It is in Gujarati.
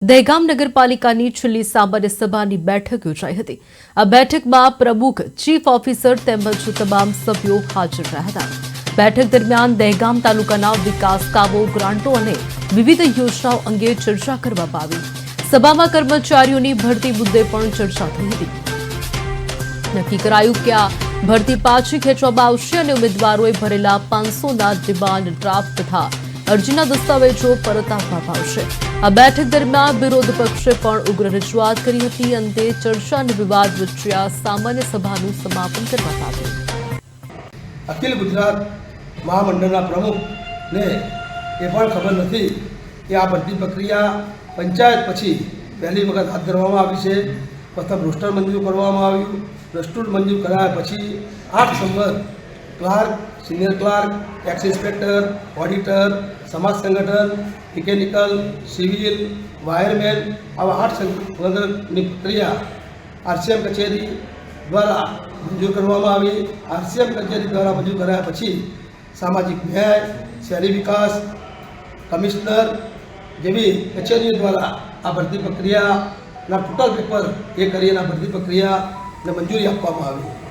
દહેગામ નગરપાલિકાની છેલ્લી સામાન્ય સભાની બેઠક યોજાઈ હતી। આ બેઠકમાં પ્રમુખ, ચીફ ઓફિસર તેમજ તમામ સભ્યો હાજર રહ્યા હતા। બેઠક દરમિયાન દહેગામ તાલુકાના વિકાસ કામો, ગ્રાન્ટો અને વિવિધ યોજનાઓ અંગે ચર્ચા કરવામાં આવી। સભામાં કર્મચારીઓની ભરતી મુદ્દે પણ ચર્ચા થઈ હતી। નક્કી કરાયું કે આ ભરતી પાછી ખેંચવામાં આવશે અને ઉમેદવારોએ ભરેલા 500ના ડિમાન્ડ ડ્રાફ્ટ તથા અરજીના દસ્તાવેજો પરત આપવામાં આવશે। આ બેઠક દરમિયાન વિરોધ પક્ષે પણ ઉગ્ર રજૂઆત કરી હતી। અંતે ચર્ચા અને વિવાદ વચ્ચે આ સામાન્ય સભાનું સમાપન કરવામાં આવ્યું। અખિલ ગુજરાત મહામંડળના પ્રમુખને એ પણ ખબર નથી કે આ બધી પ્રક્રિયા પંચાયત પછી પહેલી વખત હાથ ધરવામાં આવી છે। પ્રથમ રોસ્ટર મંજૂર કરવામાં આવ્યું। રોસ્ટર મંજૂર કરાયા પછી 8 સંવત clerk, senior clerk, tax inspector, auditor, સમાજ સંગઠન, મિકેનિકલ, સિવિલ, વાયરમેન આવા 8 સંગઠનની પ્રક્રિયા આરસીએમ કચેરી દ્વારા મંજૂર કરવામાં આવી। આરસીએમ કચેરી દ્વારા મંજૂર કર્યા પછી સામાજિક ન્યાય, શહેરી વિકાસ, કમિશનર જેવી કચેરીઓ દ્વારા આ ભરતી પ્રક્રિયાના ટોટલ પેપર એ કરીને આ ભરતી પ્રક્રિયાને મંજૂરી આપવામાં આવી।